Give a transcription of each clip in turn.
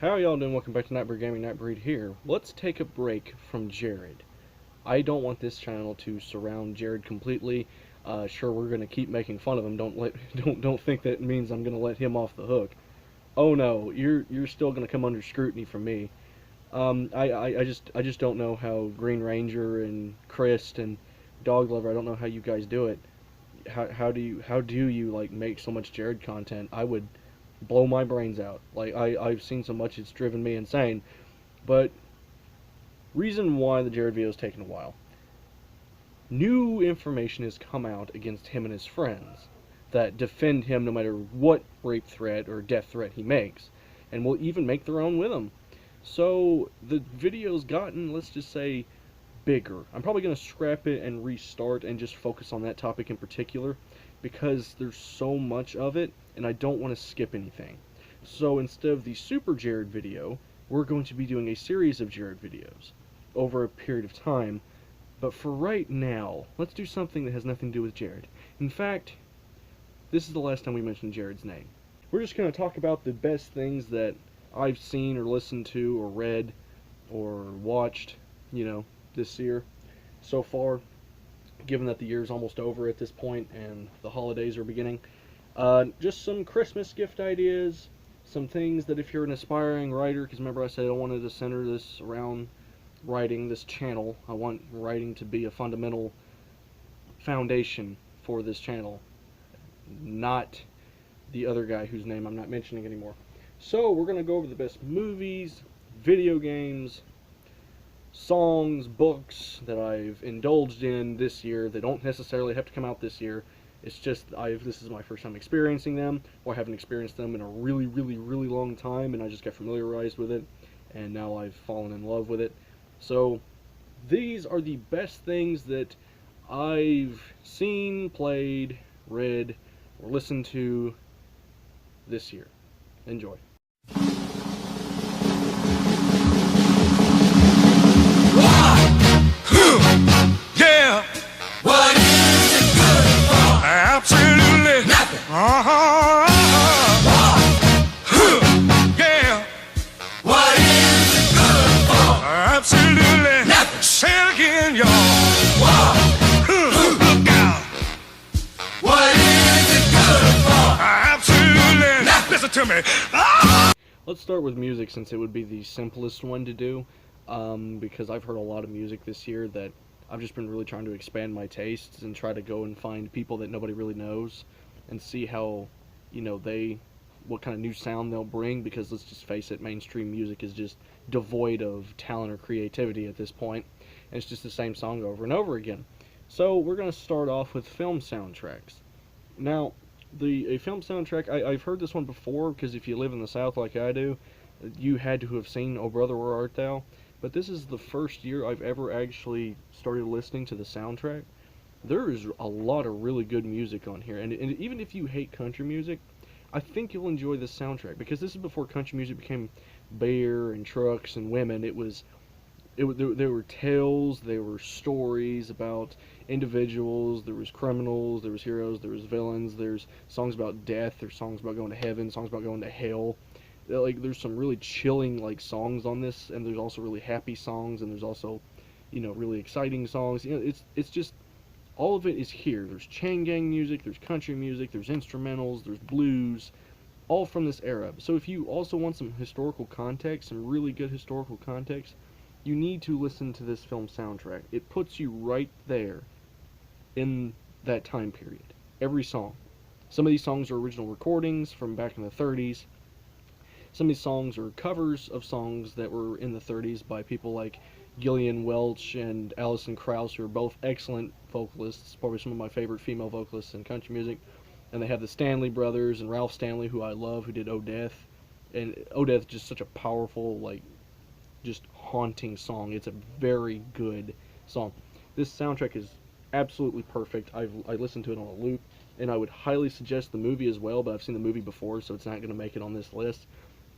How y'all doing? Welcome back to Nightbreed Gaming. Nightbreed here. Let's take a break from Jared. I don't want this channel to surround Jared completely. Sure, we're gonna keep making fun of him. Don't think that means I'm gonna let him off the hook. Oh no, you're still gonna come under scrutiny from me. I just don't know how Green Ranger and Christ and Dog Lover. I don't know how you guys do it. How do you like make so much Jared content? I would blow my brains out. Like I've seen so much, it's driven me insane. But reason why the Jared video is taking a while. New information has come out against him and his friends that defend him no matter what rape threat or death threat he makes, and will even make their own with him. So the video's gotten, let's just say, bigger. I'm probably going to scrap it and restart and just focus on that topic in particular because there's so much of it and I don't want to skip anything. So instead of the Super Jared video, we're going to be doing a series of Jared videos over a period of time. But for right now, let's do something that has nothing to do with Jared. In fact, this is the last time we mention Jared's name. We're just going to talk about the best things that I've seen or listened to or read or watched, this year so far, given that the year is almost over at this point and the holidays are beginning. Just some Christmas gift ideas, some things that if you're an aspiring writer, because remember I said I wanted to center this around writing, this channel. I want writing to be a fundamental foundation for this channel, not the other guy whose name I'm not mentioning anymore. So we're going to go over the best movies, video games, songs, books that I've indulged in this year. They don't necessarily have to come out this year. It's just this is my first time experiencing them, or I haven't experienced them in a really long time, and I just got familiarized with it, and now I've fallen in love with it. So these are the best things that I've seen, played, read, or listened to this year. Enjoy. Yeah. What is it good for? Absolutely nothing. Yeah. What is it good for? Absolutely nothing. Say it again, y'all. Look out. What is it good for? Absolutely nothing. Listen to me. Let's start with music, since it would be the simplest one to do, because I've heard a lot of music this year that I've just been really trying to expand my tastes and try to go and find people that nobody really knows and see how, what kind of new sound they'll bring, because let's just face it, mainstream music is just devoid of talent or creativity at this point, and it's just the same song over and over again. So we're going to start off with film soundtracks. Now, a film soundtrack, I've heard this one before, because if you live in the South like I do, you had to have seen Oh Brother, Where Art Thou? But this is the first year I've ever actually started listening to the soundtrack. There is a lot of really good music on here, and even if you hate country music, I think you'll enjoy this soundtrack, because this is before country music became beer and trucks and women. There were tales, there were stories about individuals, there was criminals, there was heroes, there was villains, there's songs about death, there's songs about going to heaven, songs about going to hell. Like, there's some really chilling, songs on this, and there's also really happy songs, and there's also, really exciting songs. It's just, all of it is here. There's chain gang music, there's country music, there's instrumentals, there's blues, all from this era. So if you also want some historical context, some really good historical context, you need to listen to this film soundtrack. It puts you right there in that time period. Every song. Some of these songs are original recordings from back in the 30s. Some of these songs are covers of songs that were in the 30s by people like Gillian Welch and Alison Krauss, who are both excellent vocalists, probably some of my favorite female vocalists in country music. And they have the Stanley brothers and Ralph Stanley, who I love, who did Oh Death. And Oh Death is just such a powerful, just haunting song. It's a very good song. This soundtrack is absolutely perfect. I listened to it on a loop, and I would highly suggest the movie as well, but I've seen the movie before, so it's not going to make it on this list.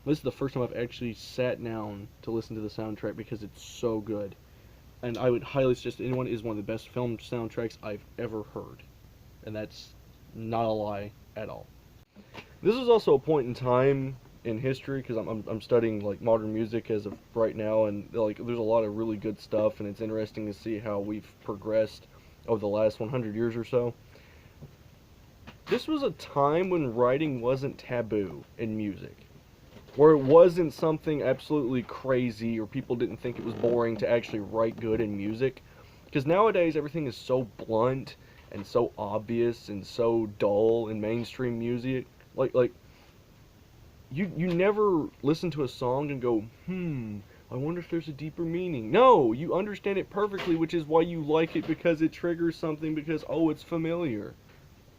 This is the first time I've actually sat down to listen to the soundtrack because it's so good. And I would highly suggest anyone, is one of the best film soundtracks I've ever heard. And that's not a lie at all. This is also a point in time in history, because I'm studying like modern music as of right now, and like there's a lot of really good stuff, and it's interesting to see how we've progressed over the last 100 years or so. This was a time when writing wasn't taboo in music, where it wasn't something absolutely crazy or people didn't think it was boring to actually write good in music. Because nowadays everything is so blunt and so obvious and so dull in mainstream music. Like you never listen to a song and go, I wonder if there's a deeper meaning. No, you understand it perfectly, which is why you like it, because it triggers something, because, oh, it's familiar.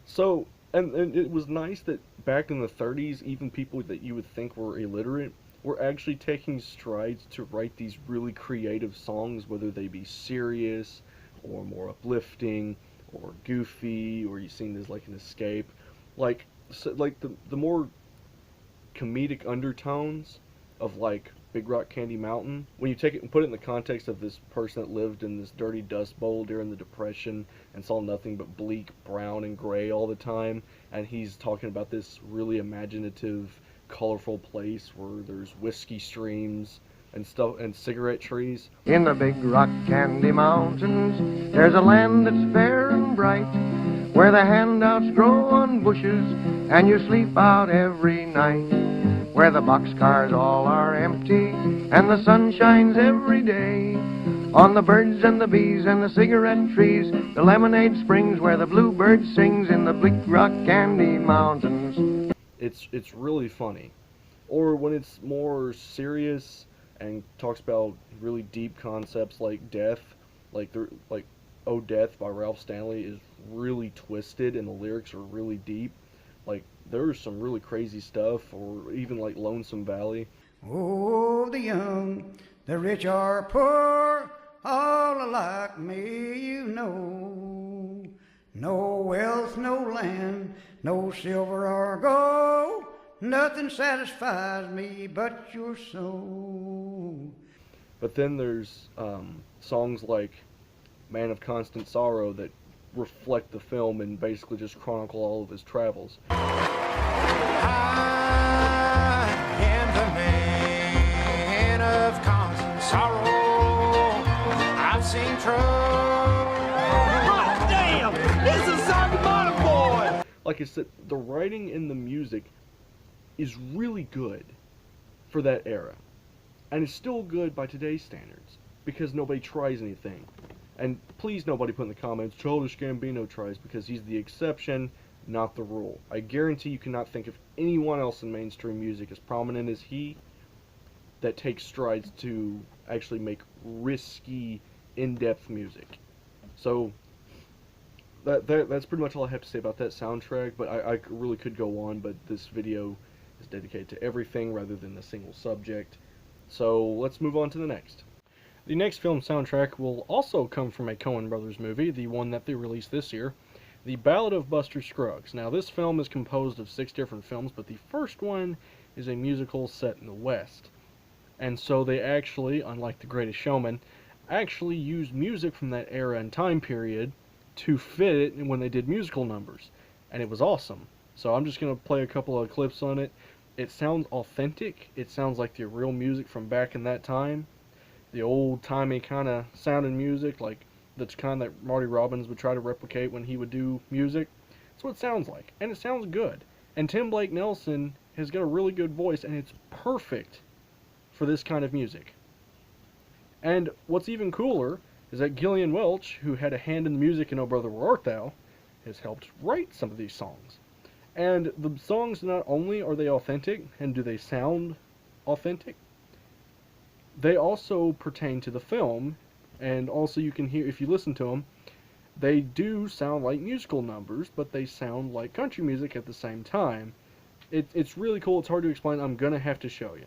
So, and it was nice that back in the 30s, even people that you would think were illiterate were actually taking strides to write these really creative songs, whether they be serious or more uplifting or goofy, or you seen as like an escape. Like, so, like the more comedic undertones of like Big Rock Candy Mountain, when you take it and put it in the context of this person that lived in this dirty dust bowl during the Depression and saw nothing but bleak brown and gray all the time, and he's talking about this really imaginative, colorful place where there's whiskey streams and stuff and cigarette trees. In the Big Rock Candy Mountains, there's a land that's fair and bright, where the handouts grow on bushes and you sleep out every night, where the boxcars all are empty and the sun shines every day on the birds and the bees and the cigarette trees, the lemonade springs where the bluebird sings in the Big Rock Candy Mountains. It's really funny. Or when it's more serious and talks about really deep concepts like death, like Oh Death by Ralph Stanley is really twisted and the lyrics are really deep. Like there's some really crazy stuff, or even like Lonesome Valley. Oh, the young, the rich or poor, all alike me you know. No wealth, no land, no silver or gold, nothing satisfies me but your soul. But then there's songs like Man of Constant Sorrow that reflect the film and basically just chronicle all of his travels. I am the man of constant sorrow. I've seen trouble. Hot damn! This is Soccer Boy! Like I said, the writing and the music is really good for that era. And it's still good by today's standards, because nobody tries anything. And please nobody put in the comments, Childish Gambino tries, because he's the exception, not the rule. I guarantee you cannot think of anyone else in mainstream music as prominent as he that takes strides to actually make risky, in-depth music. So that's pretty much all I have to say about that soundtrack, but I really could go on, but this video is dedicated to everything rather than a single subject. So let's move on to the next. The next film soundtrack will also come from a Coen Brothers movie, the one that they released this year, The Ballad of Buster Scruggs. Now this film is composed of 6 different films, but the first one is a musical set in the West. And so they actually, unlike The Greatest Showman, actually used music from that era and time period to fit it when they did musical numbers. And it was awesome. So I'm just going to play a couple of clips on it. It sounds authentic. It sounds like the real music from back in that time. The old-timey kind of sounding music, like that's kind that Marty Robbins would try to replicate when he would do music. That's what it sounds like, and it sounds good. And Tim Blake Nelson has got a really good voice, and it's perfect for this kind of music. And what's even cooler is that Gillian Welch, who had a hand in the music in Oh Brother Where Art Thou, has helped write some of these songs. And the songs, not only are they authentic, and do they sound authentic, they also pertain to the film, and also you can hear, if you listen to them, they do sound like musical numbers, but they sound like country music at the same time. It's really cool. It's hard to explain. I'm going to have to show you.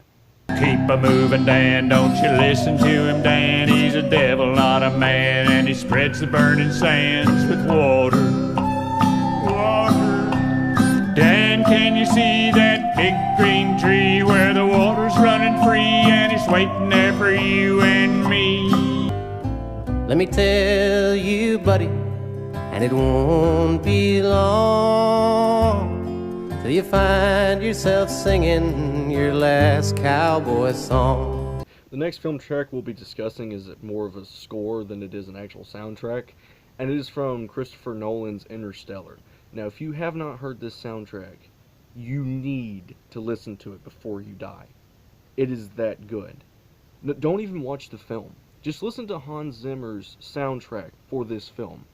Keep a moving, Dan, don't you listen to him, Dan. He's a devil, not a man, and he spreads the burning sands with water. Water. Dan, can you see that big green tree where the water's running free and it's waiting there for you and me? Let me tell you, buddy, and it won't be long, till you find yourself singing your last cowboy song. The next film track we'll be discussing is more of a score than it is an actual soundtrack, and it is from Christopher Nolan's Interstellar. Now, if you have not heard this soundtrack, you need to listen to it before you die. It is that good. Don't even watch the film. Just listen to Hans Zimmer's soundtrack for this film.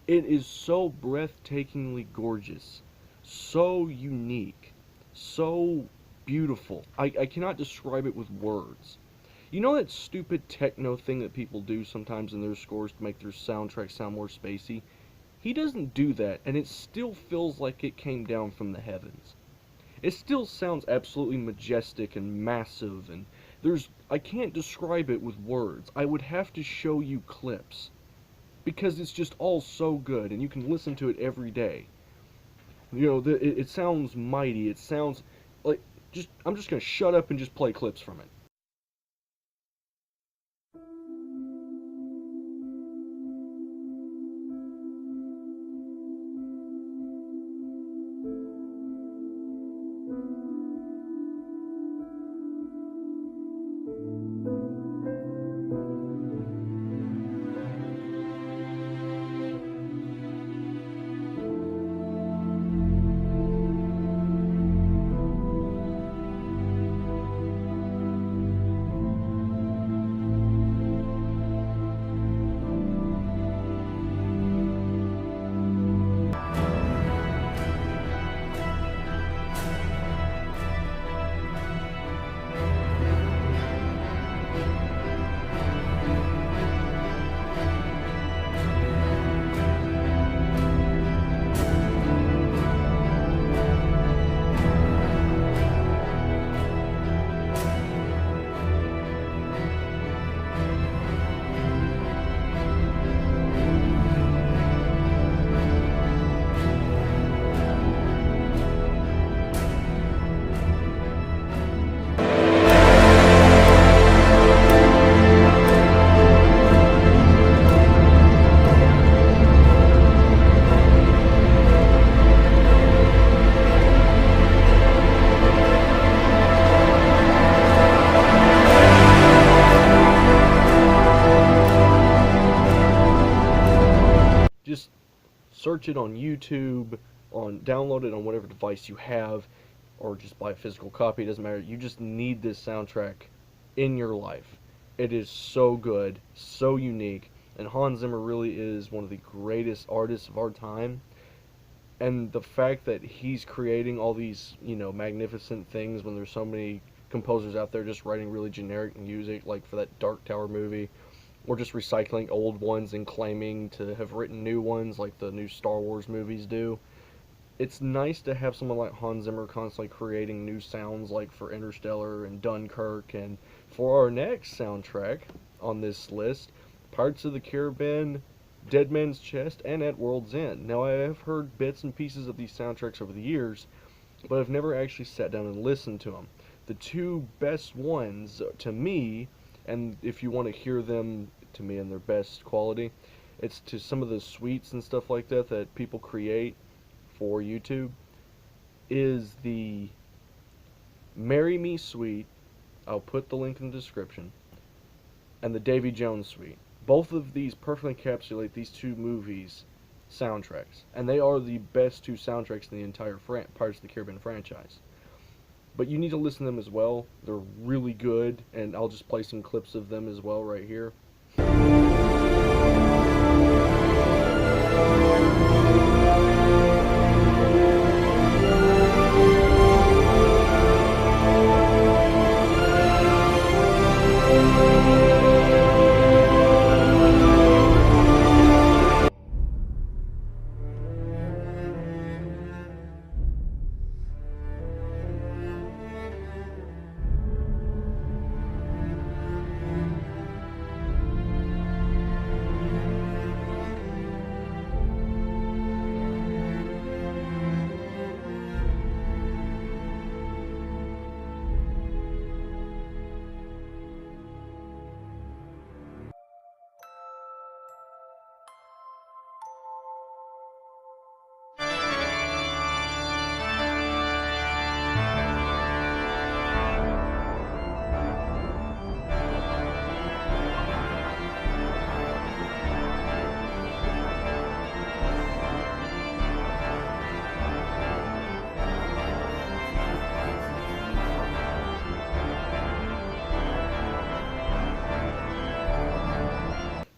It is so breathtakingly gorgeous, so unique, so beautiful. I cannot describe it with words. You know that stupid techno thing that people do sometimes in their scores to make their soundtrack sound more spacey? He doesn't do that, and it still feels like it came down from the heavens. It still sounds absolutely majestic and massive, and I can't describe it with words. I would have to show you clips, because it's just all so good, and you can listen to it every day. You know, it sounds mighty, it sounds like, I'm just gonna shut up and just play clips from it. Just search it on YouTube, download it on whatever device you have, or just buy a physical copy, it doesn't matter. You just need this soundtrack in your life. It is so good, so unique, and Hans Zimmer really is one of the greatest artists of our time. And the fact that he's creating all these, magnificent things when there's so many composers out there just writing really generic music, like for that Dark Tower movie, or just recycling old ones and claiming to have written new ones like the new Star Wars movies do. It's nice to have someone like Hans Zimmer constantly creating new sounds, like for Interstellar and Dunkirk. And for our next soundtrack on this list, Pirates of the Caribbean, Dead Man's Chest, and At World's End. Now, I have heard bits and pieces of these soundtracks over the years, but I've never actually sat down and listened to them. The two best ones, to me, and if you want to hear them, to me, in their best quality, it's to some of the suites and stuff like that people create for YouTube, is the Marry Me suite. I'll put the link in the description. And the Davy Jones suite. Both of these perfectly encapsulate these two movies' soundtracks. And they are the best two soundtracks in the entire Pirates of the Caribbean franchise. But you need to listen to them as well. They're really good, and I'll just play some clips of them as well right here.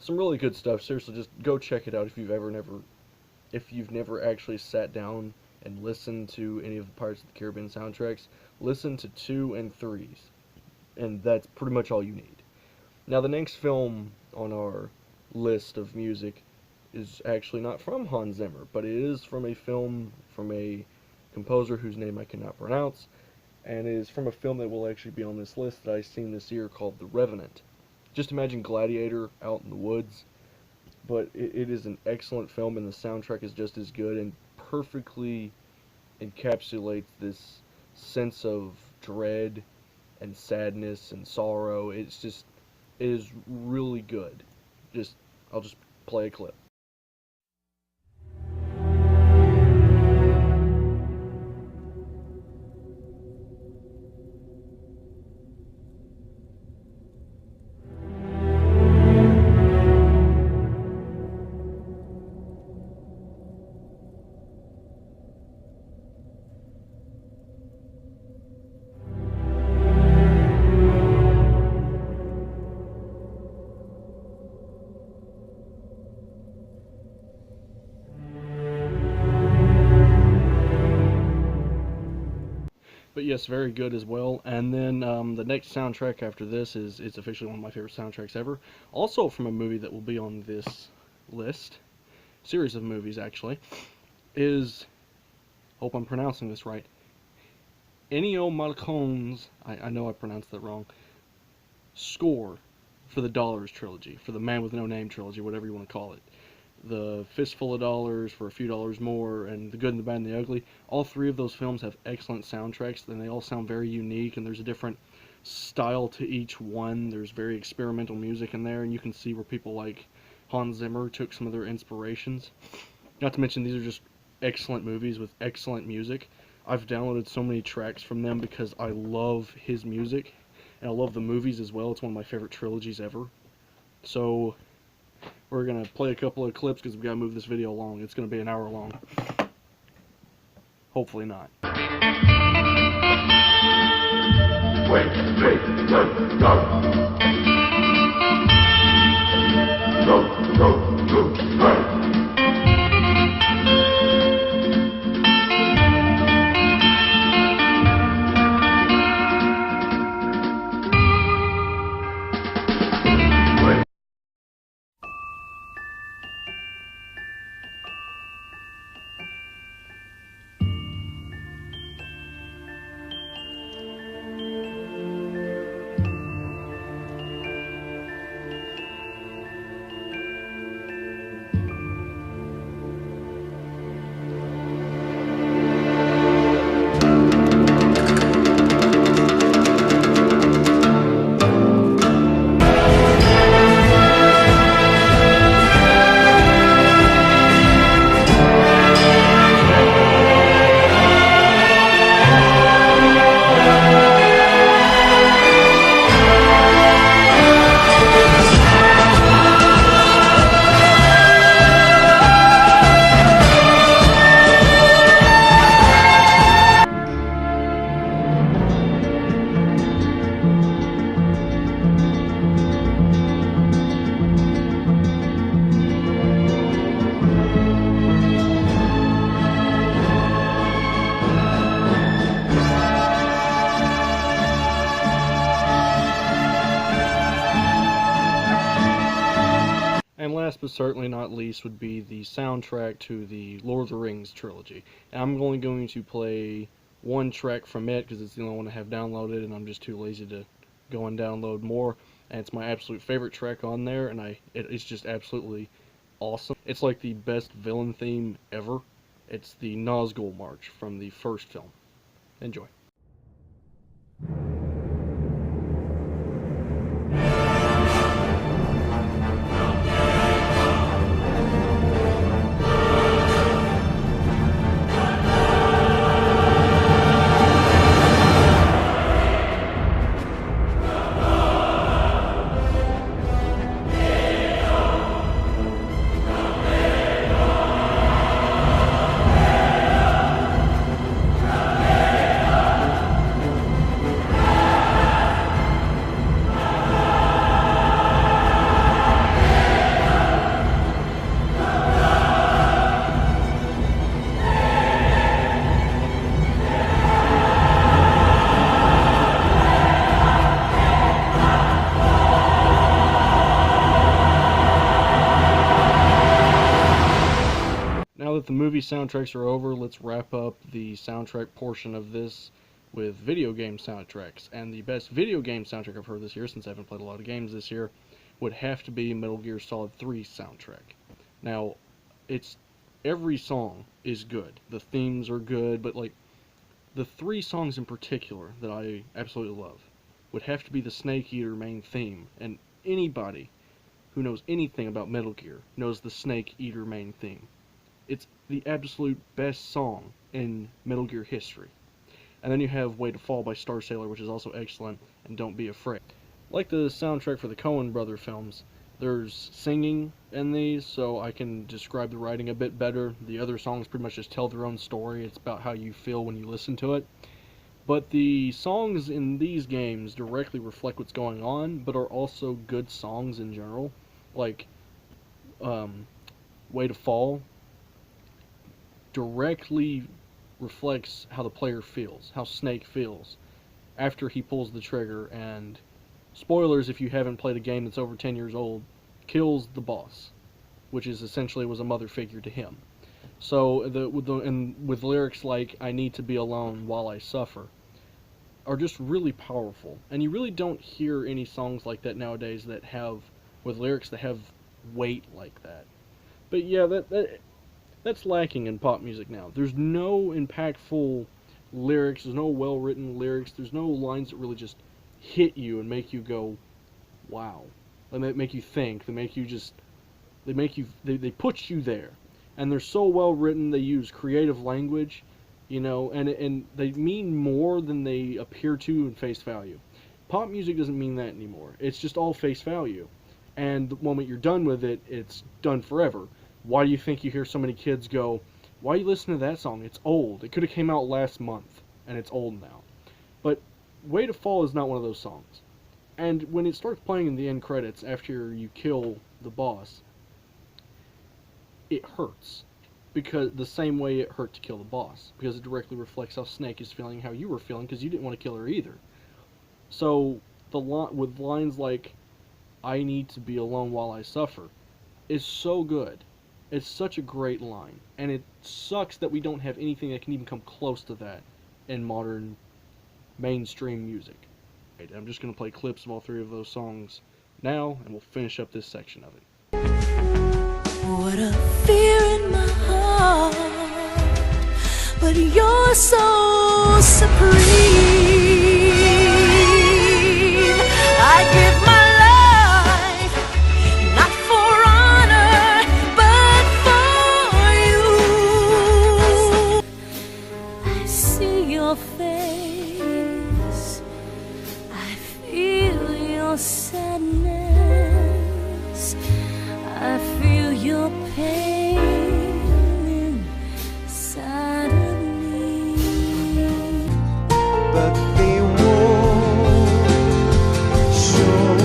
some really good stuff. Seriously, just go check it out if you've never actually sat down and listened to any of the Pirates of the Caribbean soundtracks. Listen to 2 and 3s, and that's pretty much all you need. Now, the next film on our list of music is actually not from Hans Zimmer, but it is from a film from a composer whose name I cannot pronounce, and it is from a film that will actually be on this list that I've seen this year called The Revenant. Just imagine Gladiator out in the woods, but it is an excellent film, and the soundtrack is just as good and perfectly encapsulates this sense of dread and sadness and sorrow. It is really good. I'll just play a clip. But yes, very good as well. And then the next soundtrack after this it's officially one of my favorite soundtracks ever. Also from a movie that will be on this list, series of movies actually, is, hope I'm pronouncing this right, Ennio Morricone's, I know I pronounced that wrong, score for the Dollars trilogy, for the Man with No Name trilogy, whatever you want to call it. The Fistful of Dollars, For a Few Dollars More, and The Good and the Bad and the Ugly. All three of those films have excellent soundtracks, and they all sound very unique, and there's a different style to each one. There's very experimental music in there, and you can see where people like Hans Zimmer took some of their inspirations. Not to mention, these are just excellent movies with excellent music. I've downloaded so many tracks from them because I love his music, and I love the movies as well. It's one of my favorite trilogies ever. So we're going to play a couple of clips because we've got to move this video along. It's going to be an hour long. Hopefully not. Wait, go, go. Go, go, go, go. And last but certainly not least would be the soundtrack to the Lord of the Rings trilogy. And I'm only going to play one track from it because it's the only one I have downloaded, and I'm just too lazy to go and download more. And it's my absolute favorite track on there, and it's just absolutely awesome. It's like the best villain theme ever. It's the Nazgul March from the first film. Enjoy. that the movie soundtracks are over, let's wrap up the soundtrack portion of this with video game soundtracks. And the best video game soundtrack I've heard this year, since I haven't played a lot of games this year, would have to be Metal Gear Solid 3 soundtrack. Now, every song is good. The themes are good, but like the 3 songs in particular that I absolutely love would have to be the Snake Eater main theme. And anybody who knows anything about Metal Gear knows the Snake Eater main theme. It's the absolute best song in Metal Gear history. And then you have Way to Fall by Star Sailor, which is also excellent, and Don't Be Afraid. Like the soundtrack for the Coen brother films, there's singing in these, so I can describe the writing a bit better. The other songs pretty much just tell their own story. It's about how you feel when you listen to it. But the songs in these games directly reflect what's going on, but are also good songs in general. Like, Way to Fall directly reflects how the player feels, how Snake feels after he pulls the trigger, and spoilers if you haven't played a game that's over 10 years old, kills the boss, which is essentially was a mother figure to him. So with lyrics like "I need to be alone while I suffer" are just really powerful, and you really don't hear any songs like that nowadays that have with lyrics that have weight like that. But yeah, that's lacking in pop music now. There's no impactful lyrics, there's no well-written lyrics, there's no lines that really just hit you and make you go, wow. They make you think, they put you there. And they're so well-written, they use creative language, you know, and they mean more than they appear to in face value. Pop music doesn't mean that anymore. It's just all face value. And the moment you're done with it, it's done forever. Why do you think you hear so many kids go, why are you listening to that song? It's old. It could have came out last month, and it's old now. But Way to Fall is not one of those songs. And when it starts playing in the end credits after you kill the boss, it hurts. Because the same way it hurt to kill the boss. Because it directly reflects how Snake is feeling, how you were feeling, because you didn't want to kill her either. So, with lines like, "I need to be alone while I suffer," is so good. It's such a great line. And it sucks that we don't have anything that can even come close to that in modern mainstream music. I'm just going to play clips of all 3 of those songs now, and we'll finish up this section of it. What a fear in my heart, but you're so supreme. I give my life, not for honor, but for you. I see your face, I feel your sadness, I feel your pain inside of me. But they won't show.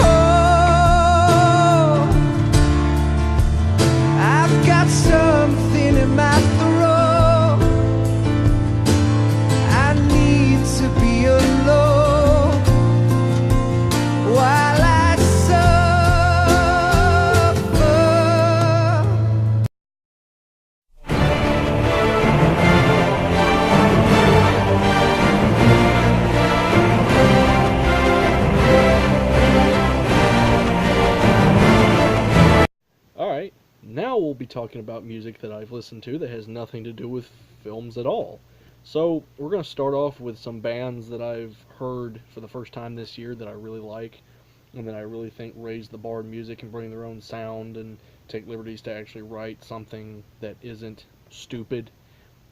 Oh, I've got something in my throat. I need to be alone while I suffer. Alright, now we'll be talking about music that I've listened to that has nothing to do with films at all. So, we're going to start off with some bands that I've heard for the first time this year that I really like, and that I really think raise the bar in music and bring their own sound and take liberties to actually write something that isn't stupid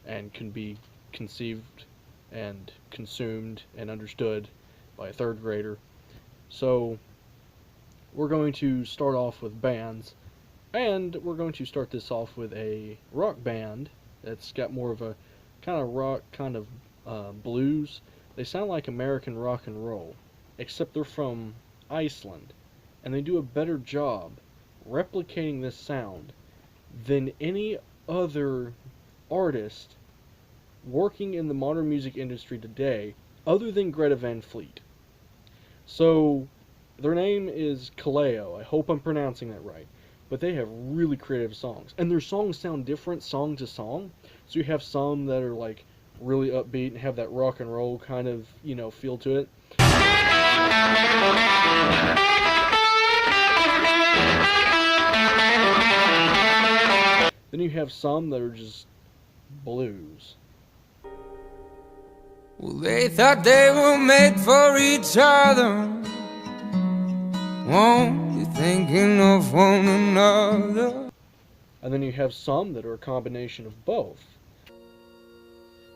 and can be conceived and consumed and understood by a third grader. So, we're going to start off with bands, and we're going to start this off with a rock band that's got more of a kind of rock, kind of blues. They sound like American rock and roll, except they're from Iceland, and they do a better job replicating this sound than any other artist working in the modern music industry today, other than Greta Van Fleet. So, their name is Kaleo. I hope I'm pronouncing that right. but they have really creative songs, and their songs sound different song to song. So you have some that are like really upbeat and have that rock and roll kind of, you know, feel to it. Then you have some that are just blues. Well, they thought they were made for each other. Won't be thinking of one another. And then you have some that are a combination of both.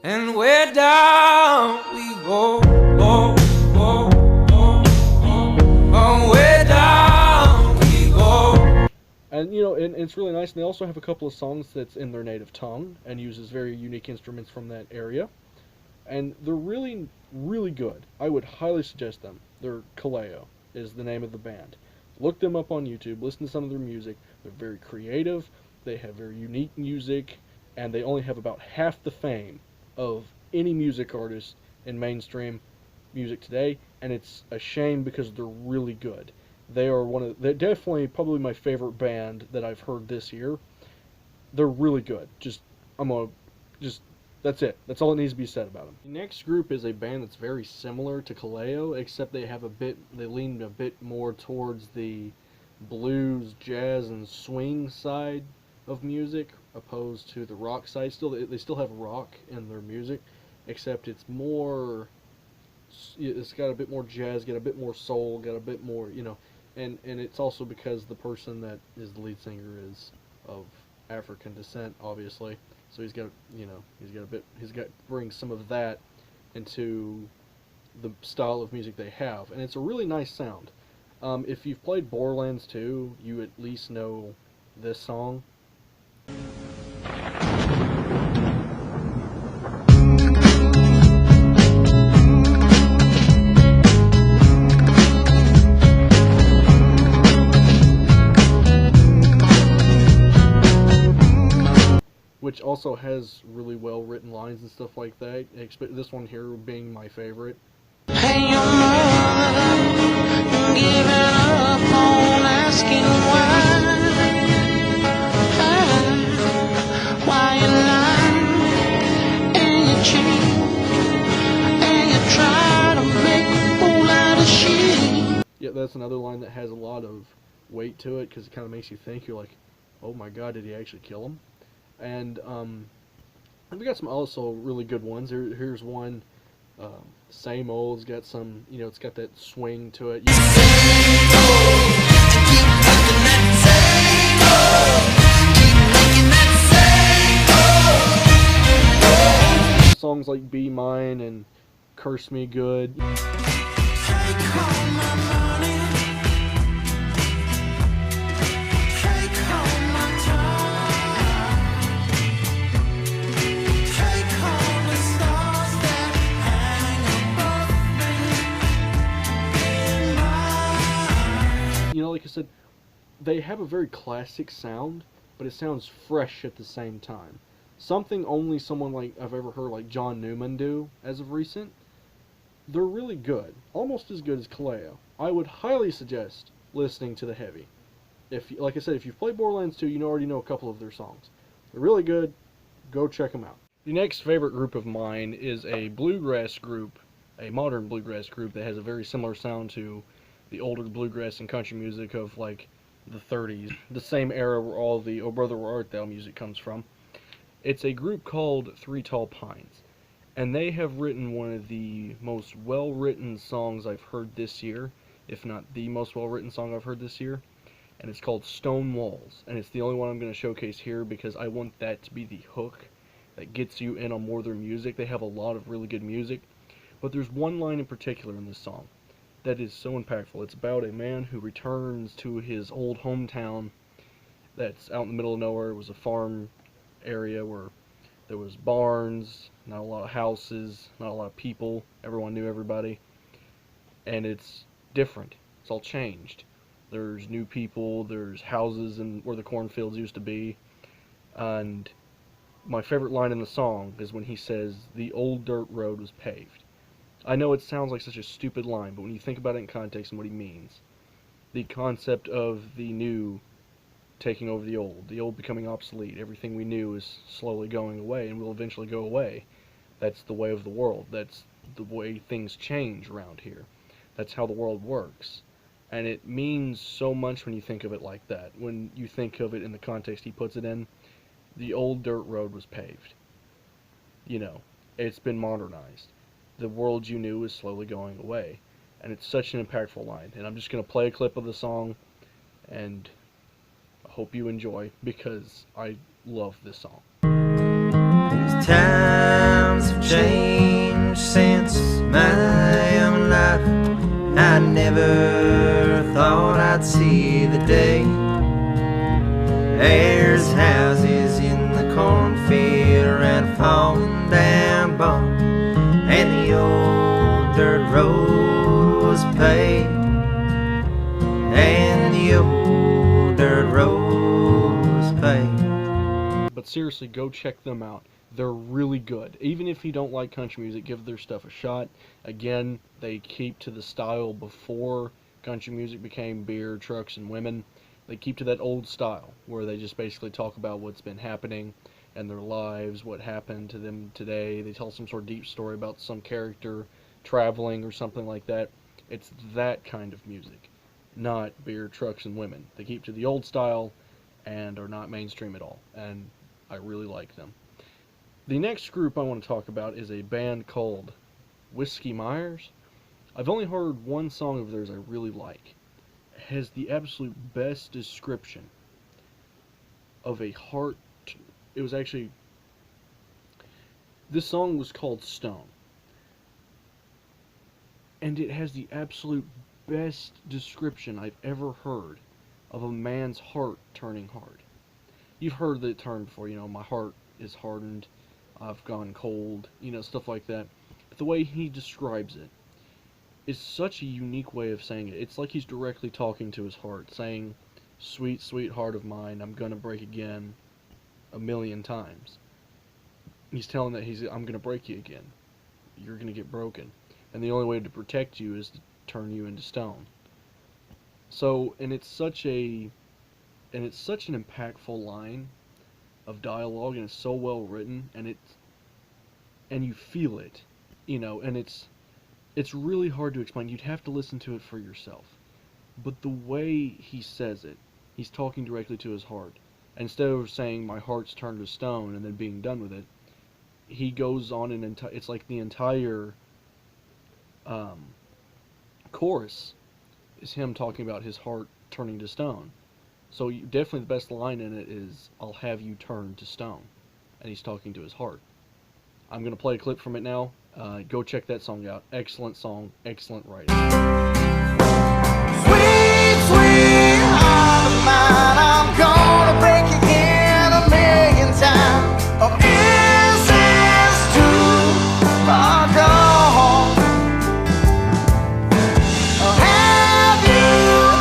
And way down we go, oh, oh, oh, oh, oh, way down we go. And, you know, and it's really nice. And they also have a couple of songs that's in their native tongue and uses very unique instruments from that area. And they're really, really good. I would highly suggest them. They're Kaleo is the name of the band. Look them up on YouTube. Listen to some of their music. They're very creative. They have very unique music. And they only have about half the fame of any music artist in mainstream music today. And it's a shame because they're really good. They're definitely probably my favorite band that I've heard this year. They're really good. That's it. That's all that needs to be said about them. The next group is a band that's very similar to Kaleo, except they lean a bit more towards the blues, jazz, and swing side of music, opposed to the rock side. They still have rock in their music, except it's got a bit more jazz, got a bit more soul, got a bit more, you know, and it's also because the person that is the lead singer is of African descent, obviously. So he's got to bring some of that into the style of music they have, and it's a really nice sound. If you've played Borderlands 2, you at least know this song. Which also has really well written lines and stuff like that. This one here being my favorite. Hey, your mother, giving up on asking why you lie and you cheat and you try to make a fool out of she. Yeah, that's another line that has a lot of weight to it because it kind of makes you think. You're like, oh my god, did he actually kill him? And we got some also really good ones. Here's one. Same old's got some, you know, it's got that swing to it. Songs like Be Mine and Curse Me Good. You know, like I said, they have a very classic sound, but it sounds fresh at the same time. Something only someone like I've ever heard like John Newman do as of recent. They're really good, almost as good as Kaleo. I would highly suggest listening to the heavy. Like I said, if you've played Borderlands 2, you already know a couple of their songs. They're really good. Go check them out. The next favorite group of mine is a bluegrass group, a modern bluegrass group that has a very similar sound to the older bluegrass and country music of like the 30s, the same era where all the Oh Brother Where Art Thou music comes from. It's a group called Three Tall Pines, and they have written one of the most well-written songs I've heard this year, if not the most well-written song I've heard this year, and it's called Stone Walls, and it's the only one I'm going to showcase here because I want that to be the hook that gets you in on more of their music. They have a lot of really good music, but there's one line in particular in this song that is so impactful. It's about a man who returns to his old hometown that's out in the middle of nowhere. It was a farm area where there was barns, not a lot of houses, not a lot of people. Everyone knew everybody. And it's different. It's all changed. There's new people, there's houses and where the cornfields used to be. And my favorite line in the song is when he says, "The old dirt road was paved." I know it sounds like such a stupid line, but when you think about it in context and what he means, the concept of the new taking over the old becoming obsolete. Everything we knew is slowly going away and will eventually go away. That's the way of the world. That's the way things change around here. That's how the world works. And it means so much when you think of it like that. When you think of it in the context he puts it in, the old dirt road was paved. You know, it's been modernized. The world you knew is slowly going away. And it's such an impactful line. And I'm just going to play a clip of the song, and I hope you enjoy, because I love this song. These times have changed since my young life. I never thought I'd see the day. There's houses in the cornfield around a falling down barn, and the old dirt road was paved, and the old dirt road was paved. But seriously, go check them out. They're really good. Even if you don't like country music, give their stuff a shot. Again, they keep to the style before country music became beer, trucks, and women. They keep to that old style, where they just basically talk about what's been happening in their lives, what happened to them today. They tell some sort of deep story about some character traveling or something like that. It's that kind of music, not beer, trucks, and women. They keep to the old style and are not mainstream at all, and I really like them. The next group I want to talk about is a band called Whiskey Myers. I've only heard one song of theirs I really like. It has the absolute best description of a heart. It was actually, this song was called Stone. And it has the absolute best description I've ever heard of a man's heart turning hard. You've heard the term before, you know, my heart is hardened, I've gone cold, you know, stuff like that. But the way he describes it is such a unique way of saying it. It's like he's directly talking to his heart, saying, sweet, sweet heart of mine, I'm gonna break again 1,000,000 times. He's telling that I'm gonna break you again. You're gonna get broken. And the only way to protect you is to turn you into stone. So, and it's such an impactful line of dialogue, and it's so well written, and you feel it, you know, and it's really hard to explain. You'd have to listen to it for yourself. But the way he says it, he's talking directly to his heart. And instead of saying my heart's turned to stone and then being done with it, he goes on it's like the entire chorus is him talking about his heart turning to stone. So definitely the best line in it is, I'll have you turn to stone. And he's talking to his heart. I'm going to play a clip from it now. Go check that song out. Excellent song, excellent writing. Sweet, sweet heart of mine, I'm gonna break again 1,000,000 times. Oh, is this too far gone? Oh, have you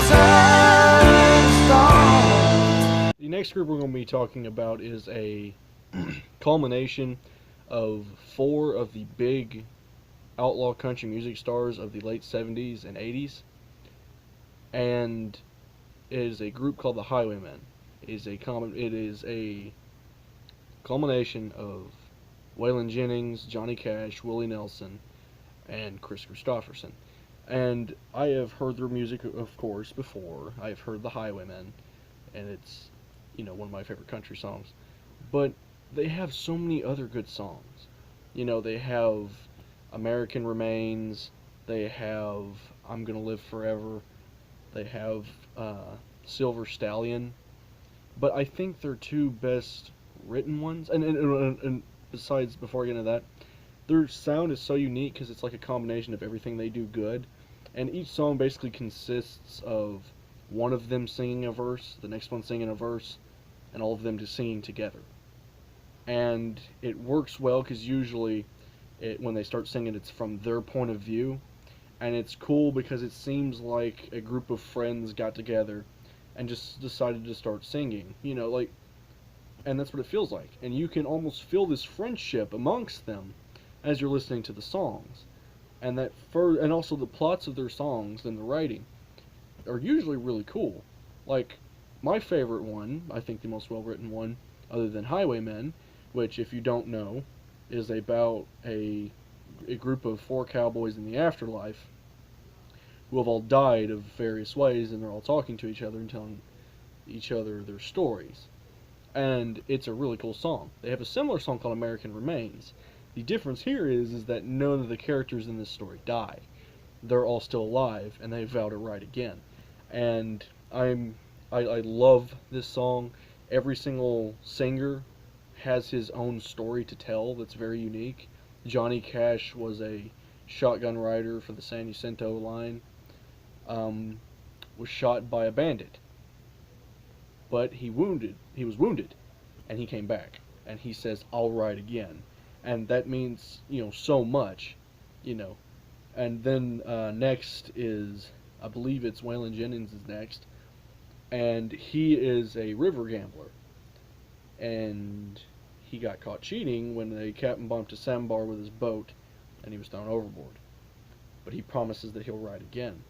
turned stone? The next group we're going to be talking about is a culmination of 4 of the big outlaw country music stars of the late 70s and 80s. And it is a group called the Highwaymen. It is a culmination of Waylon Jennings, Johnny Cash, Willie Nelson, and Chris Christopherson. And I have heard their music, of course, before. I've heard the Highwaymen, and it's, you know, one of my favorite country songs. But they have so many other good songs. You know, they have American Remains, they have I'm Gonna Live Forever, they have Silver Stallion. But I think their 2 best written ones, and besides, before I get into that, their sound is so unique because it's like a combination of everything they do good. And each song basically consists of one of them singing a verse, the next one singing a verse, and all of them just singing together. And it works well because usually when they start singing, it's from their point of view. And it's cool because it seems like a group of friends got together and just decided to start singing. You know, like, and that's what it feels like. And you can almost feel this friendship amongst them as you're listening to the songs. And and also the plots of their songs and the writing are usually really cool. Like, my favorite one, I think the most well-written one, other than Highwaymen, which, if you don't know, is about a group of 4 cowboys in the afterlife who have all died of various ways, and they're all talking to each other and telling each other their stories. And it's a really cool song. They have a similar song called American Remains. The difference here is that none of the characters in this story die. They're all still alive, and they vow to write again. And I love this song. Every single singer has his own story to tell that's very unique. Johnny Cash was a shotgun rider for the San Jacinto line. Was shot by a bandit, but he was wounded, and he came back, and he says, "I'll ride again," and that means, so much, and then next is, I believe it's Waylon Jennings is next, and he is a river gambler, and he got caught cheating when the captain bumped a sandbar with his boat, and he was thrown overboard, but he promises that he'll ride again.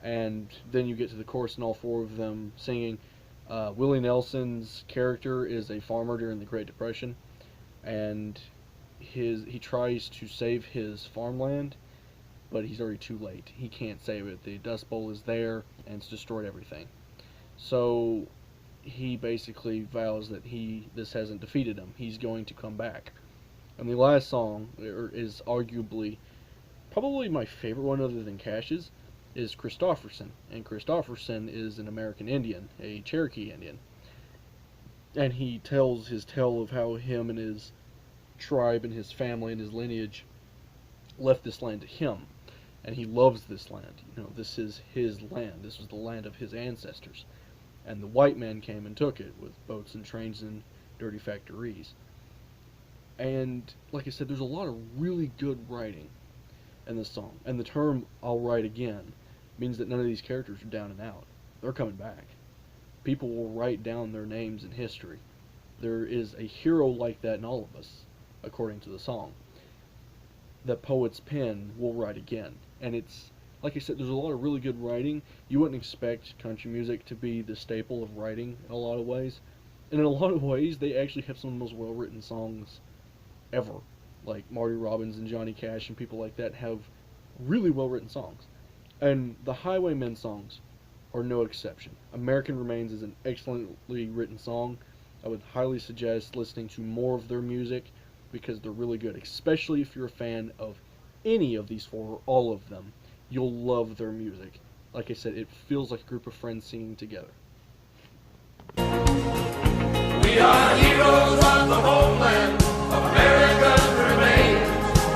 And then you get to the chorus and all 4 of them singing. Willie Nelson's character is a farmer during the Great Depression, and he tries to save his farmland, but he's already too late. He can't save it. The Dust Bowl is there, and it's destroyed everything. So he basically vows that this hasn't defeated him. He's going to come back. And the last song is arguably probably my favorite one other than Cash's, is Christofferson, and Christofferson is an American Indian, a Cherokee Indian, and he tells his tale of how him and his tribe and his family and his lineage left this land to him, and he loves this land. This is his land. This was the land of his ancestors, and the white man came and took it with boats and trains and dirty factories. And like I said, there's a lot of really good writing in this song, and the term "I'll write again" means that none of these characters are down and out. They're coming back. People will write down their names in history. There is a hero like that in all of us, according to the song. The poet's pen will write again. And it's, like I said, there's a lot of really good writing. You wouldn't expect country music to be the staple of writing in a lot of ways. And in a lot of ways, they actually have some of the most well-written songs ever. Like Marty Robbins and Johnny Cash and people like that have really well-written songs. And the Highwaymen songs are no exception. American Remains is an excellently written song. I would highly suggest listening to more of their music because they're really good, especially if you're a fan of any of these 4 or all of them. You'll love their music. Like I said, it feels like a group of friends singing together. We are heroes of the homeland, American remains.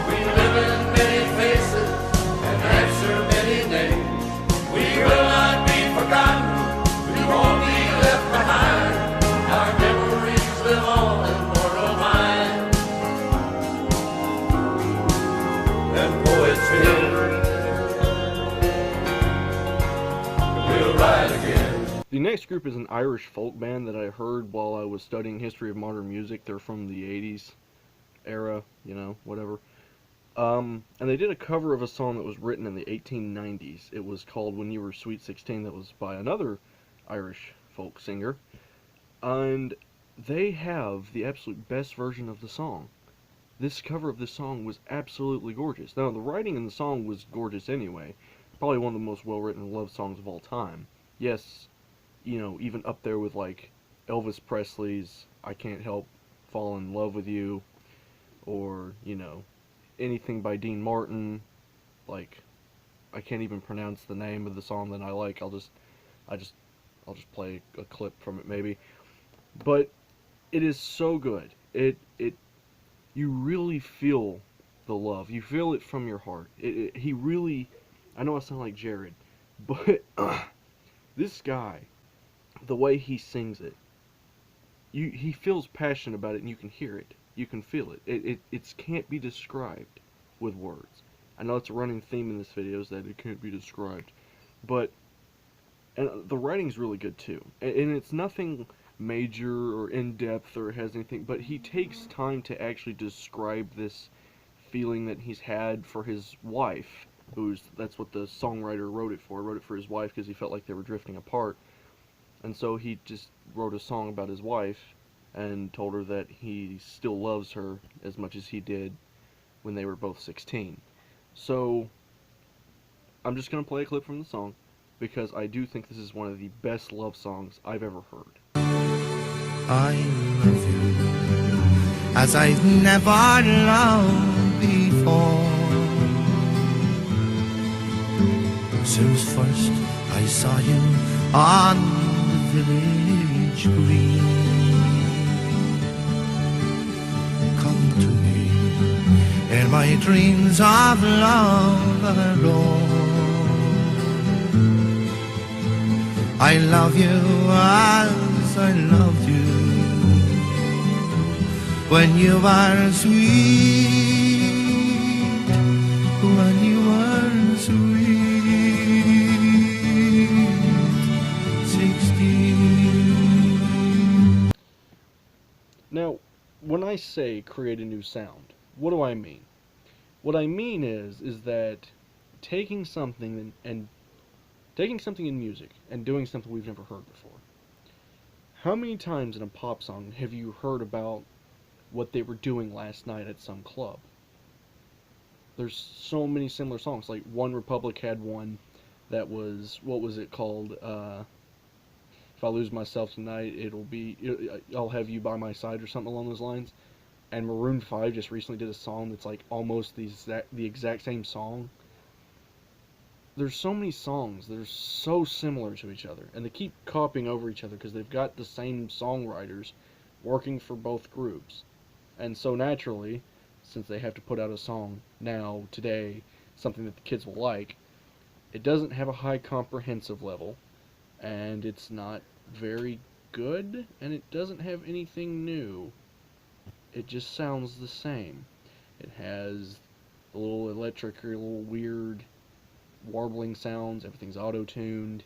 We live in many faces and answer many names. We will not be forgotten, we won't be left behind. Our memories live on in mortal mind. And poets will rise again. The next group is an Irish folk band that I heard while I was studying history of modern music. They're from the 80s era, whatever. And they did a cover of a song that was written in the 1890s. It was called When You Were Sweet 16. That was by another Irish folk singer. And they have the absolute best version of the song. This cover of this song was absolutely gorgeous. Now, the writing in the song was gorgeous anyway. Probably one of the most well-written love songs of all time. Yes, even up there with, like, Elvis Presley's I Can't Help Fall in Love with You, or, anything by Dean Martin. Like, I can't even pronounce the name of the song that I like. I'll just play a clip from it maybe. But it is so good. You really feel the love. You feel it from your heart. He really, I know I sound like Jared, but this guy, the way he sings it, he feels passionate about it, and you can hear it. You can feel it. It can't be described with words. I know it's a running theme in this video is that it can't be described, but the writing's really good too. And it's nothing major or in-depth or has anything, but he takes time to actually describe this feeling that he's had for his wife, that's what the songwriter wrote it for his wife, because he felt like they were drifting apart. And so he just wrote a song about his wife and told her that he still loves her as much as he did when they were both 16. So I'm just going to play a clip from the song because I do think this is one of the best love songs I've ever heard. I love you as I've never loved before. Since first I saw you on the village green. Come to me in my dreams of love alone. I love you as I loved you when you were sweet, when you were sweet, 16. Now, when I say create a new sound, what do I mean? What I mean is that taking something in music and doing something we've never heard before. How many times in a pop song have you heard about what they were doing last night at some club? There's so many similar songs. Like One Republic had one that was, what was it called? If I lose myself tonight, I'll have you by my side or something along those lines. And Maroon 5 just recently did a song that's like almost the exact same song. There's so many songs that are so similar to each other, and they keep copying over each other because they've got the same songwriters working for both groups. And so naturally, since they have to put out a song now, today, something that the kids will like, it doesn't have a high comprehensive level, and it's not very good, and it doesn't have anything new. It just sounds the same. It has a little electric or a little weird warbling sounds, everything's auto-tuned.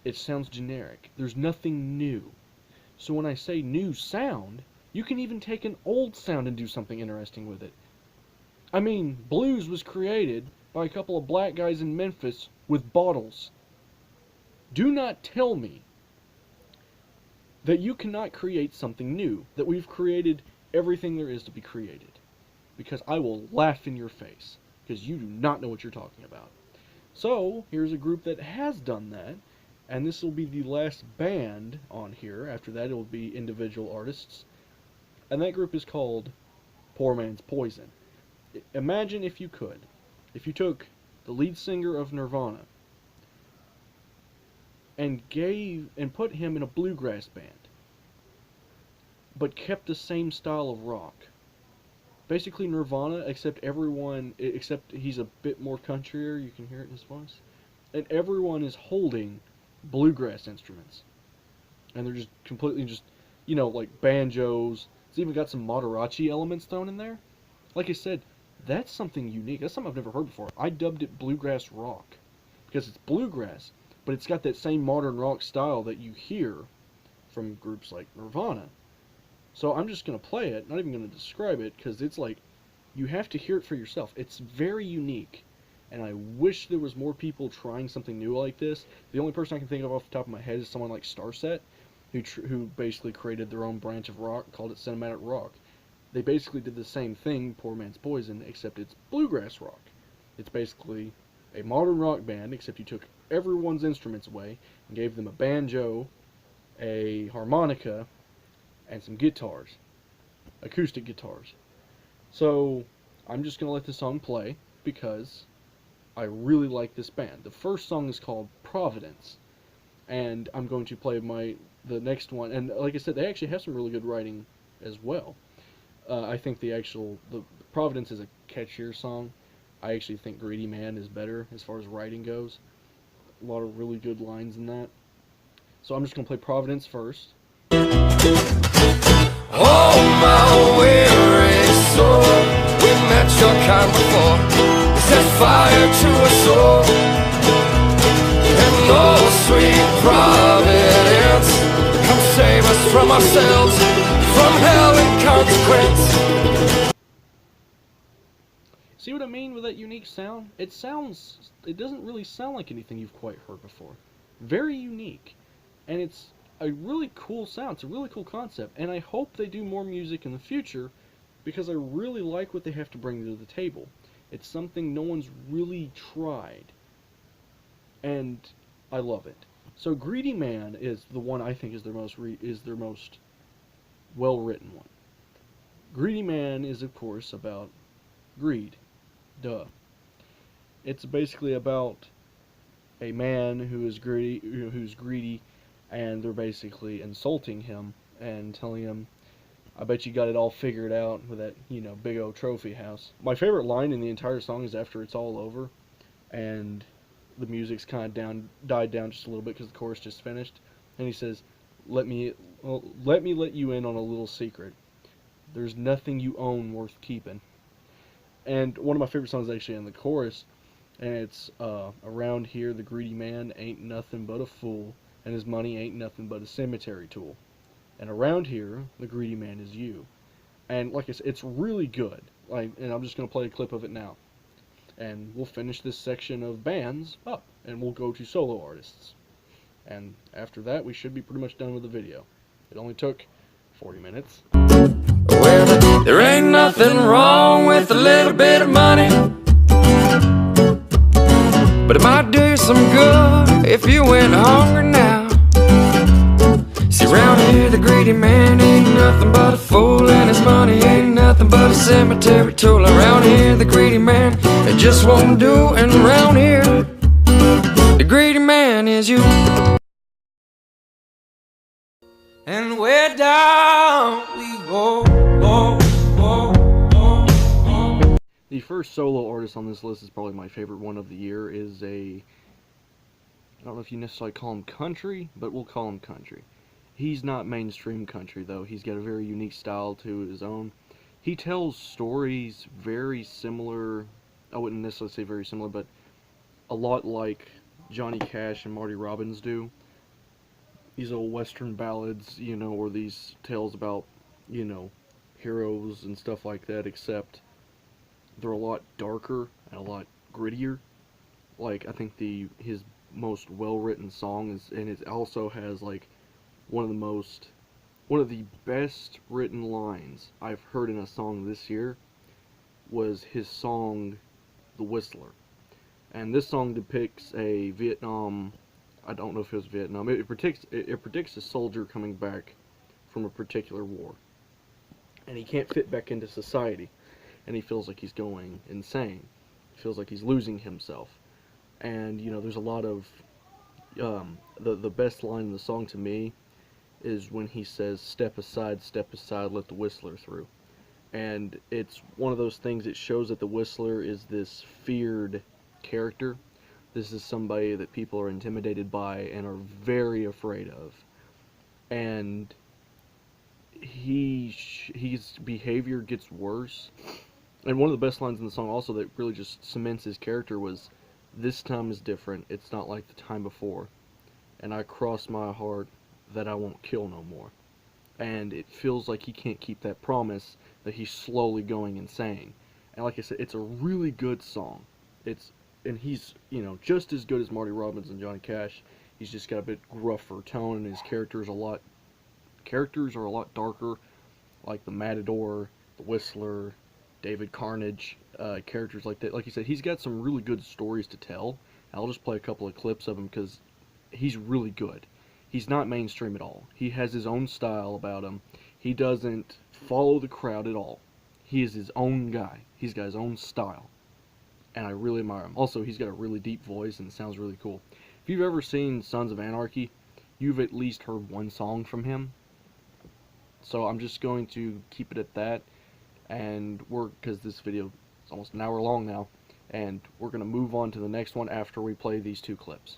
It sounds generic. There's nothing new. So when I say new sound, you can even take an old sound and do something interesting with it. I mean, blues was created by a couple of black guys in Memphis with bottles. Do not tell me that you cannot create something new, that we've created everything there is to be created. Because I will laugh in your face, because you do not know what you're talking about. So, here's a group that has done that, and this will be the last band on here. After that, it will be individual artists. And that group is called Poor Man's Poison. Imagine if you could, if you took the lead singer of Nirvana and put him in a bluegrass band, but kept the same style of rock. Basically Nirvana, except he's a bit more countryer, you can hear it in his voice. And everyone is holding bluegrass instruments. And they're just completely like banjos. It's even got some Madarachi elements thrown in there. Like I said, that's something unique. That's something I've never heard before. I dubbed it bluegrass rock. Because it's bluegrass, but it's got that same modern rock style that you hear from groups like Nirvana. So I'm just going to play it, not even going to describe it, because it's like, you have to hear it for yourself. It's very unique, and I wish there was more people trying something new like this. The only person I can think of off the top of my head is someone like Starset, who basically created their own branch of rock, called it cinematic rock. They basically did the same thing, Poor Man's Poison, except it's bluegrass rock. It's basically a modern rock band, except you took everyone's instruments away and gave them a banjo, a harmonica, and some guitars, acoustic guitars. So I'm just going to let the song play because I really like this band. The first song is called Providence, and I'm going to play the next one. And like I said, they actually have some really good writing as well. I think the Providence is a catchier song. I actually think Greedy Man is better as far as writing goes. A lot of really good lines in that. So I'm just going to play Providence first. Oh, my weary soul, we met your kind before. Set fire to a soul, and oh, sweet Providence, come save us from ourselves, from hell and consequence. See what I mean with that unique sound? It doesn't really sound like anything you've quite heard before. Very unique. And it's a really cool sound. It's a really cool concept, and I hope they do more music in the future because I really like what they have to bring to the table. It's something no one's really tried, and I love it. So Greedy Man is the one I think is their most well-written one. Greedy Man is, of course, about greed. Duh. It's basically about a man who is greedy, and they're basically insulting him and telling him, I bet you got it all figured out with that, big old trophy house. My favorite line in the entire song is after it's all over, and the music's kind of died down just a little bit because the chorus just finished, and he says, let me let you in on a little secret. There's nothing you own worth keeping. And one of my favorite songs is actually in the chorus, and it's around here the greedy man ain't nothing but a fool, and his money ain't nothing but a cemetery tool. And around here the greedy man is you. And like I said, it's really good. And I'm just gonna play a clip of it now, and we'll finish this section of bands up, and we'll go to solo artists. And after that, we should be pretty much done with the video. It only took 40 minutes. Well, there ain't nothing wrong with a little bit of money, but it might do you some good if you went hungry now. See, round here the greedy man ain't nothing but a fool, and his money ain't nothing but a cemetery tool. Around here the greedy man, it just won't do, and round here the greedy man is you. And way down we go. The first solo artist on this list is probably my favorite one of the year. I don't know if you necessarily call him country, but we'll call him country. He's not mainstream country, though. He's got a very unique style to his own. He tells stories very similar, I wouldn't necessarily say very similar, but a lot like Johnny Cash and Marty Robbins do. These old western ballads, or these tales about, heroes and stuff like that, except they're a lot darker and a lot grittier. Like, I think his most well-written song is, and it also has, like, one of the best written lines I've heard in a song this year was his song, The Whistler. And this song depicts a Vietnam, I don't know if it was Vietnam, it predicts a soldier coming back from a particular war. And he can't fit back into society. And he feels like he's going insane. He feels like he's losing himself. And, there's a lot of, the best line in the song to me is when he says, step aside, let the whistler through. And it's one of those things that shows that the whistler is this feared character. This is somebody that people are intimidated by and are very afraid of. And his behavior gets worse. And one of the best lines in the song also that really just cements his character was, this time is different, it's not like the time before, and I cross my heart that I won't kill no more. And it feels like he can't keep that promise, that he's slowly going insane. And like I said, it's a really good song. And he's, just as good as Marty Robbins and Johnny Cash. He's just got a bit gruffer tone, and his characters are a lot darker, like the Matador, the Whistler, David Carnage, characters like that. Like you said, he's got some really good stories to tell. I'll just play a couple of clips of him because he's really good. He's not mainstream at all. He has his own style about him. He doesn't follow the crowd at all. He is his own guy. He's got his own style. And I really admire him. Also, he's got a really deep voice and it sounds really cool. If you've ever seen Sons of Anarchy, you've at least heard one song from him. So I'm just going to keep it at that. And because this video is almost an hour long now, and we're going to move on to the next one after we play these two clips.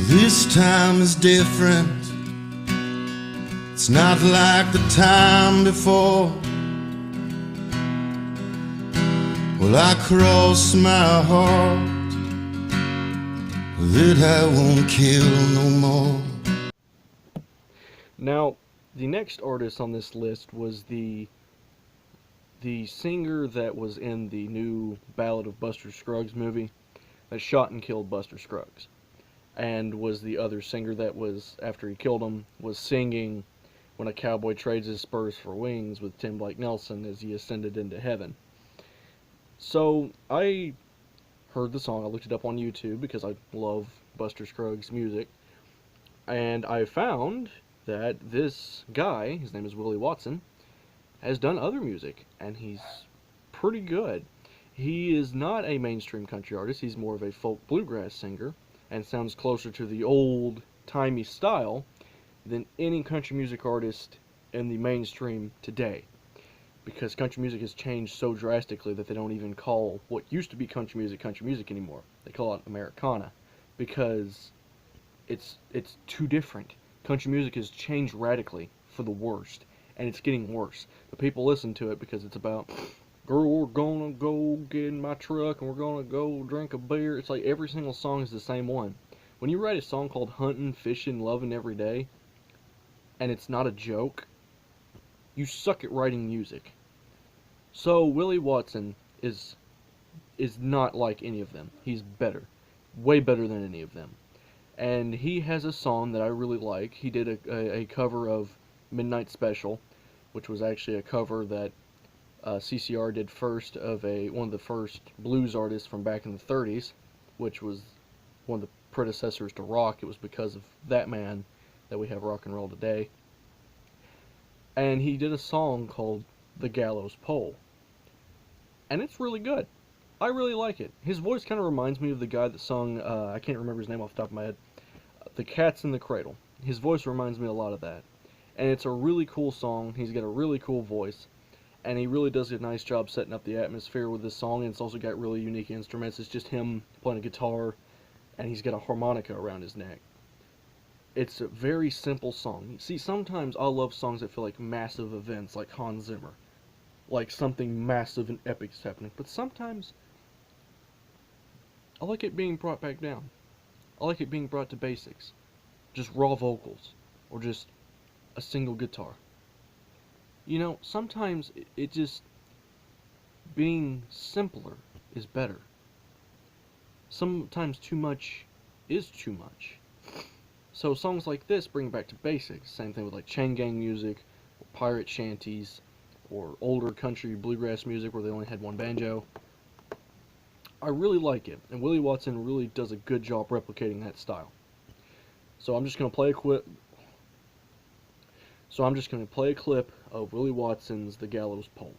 This time is different. It's not like the time before. Well, I cross my heart that I won't kill no more. Now, the next artist on this list was the singer that was in the new Ballad of Buster Scruggs movie that shot and killed Buster Scruggs, and was the other singer that was, after he killed him, was singing When a Cowboy Trades His Spurs for Wings with Tim Blake Nelson as he ascended into heaven. So I heard the song, I looked it up on YouTube because I love Buster Scruggs music, and I found that this guy, his name is Willie Watson, has done other music, and he's pretty good. He is not a mainstream country artist, he's more of a folk bluegrass singer, and sounds closer to the old-timey style than any country music artist in the mainstream today. Because country music has changed so drastically that they don't even call what used to be country music anymore. They call it Americana, because it's too different. Country music has changed radically for the worst, and it's getting worse. But people listen to it because it's about, girl, we're gonna go get in my truck and we're gonna go drink a beer. It's like every single song is the same one. When you write a song called Hunting, Fishing, Loving Every Day, and it's not a joke, you suck at writing music. So Willie Watson is not like any of them. He's better. Way better than any of them. And he has a song that I really like. He did a cover of Midnight Special, which was actually a cover that CCR did first of one of the first blues artists from back in the 30s, which was one of the predecessors to rock. It was because of that man that we have rock and roll today. And he did a song called The Gallows Pole, and it's really good. I really like it. His voice kind of reminds me of the guy that sung, I can't remember his name off the top of my head, The Cat's in the Cradle. His voice reminds me a lot of that. And it's a really cool song. He's got a really cool voice, and he really does a nice job setting up the atmosphere with this song, and it's also got really unique instruments. It's just him playing a guitar, and he's got a harmonica around his neck. It's a very simple song. See, sometimes I love songs that feel like massive events, like Hans Zimmer. Like something massive and epic is happening. But sometimes, I like it being brought back down. I like it being brought to basics. Just raw vocals. Or just a single guitar. You know, sometimes it just, being simpler is better. Sometimes too much is too much. So songs like this bring back to basics. Same thing with like chain gang music, or pirate shanties, or older country bluegrass music where they only had one banjo. I really like it, and Willie Watson really does a good job replicating that style. So I'm just going to play a clip of Willie Watson's The Gallows Pole.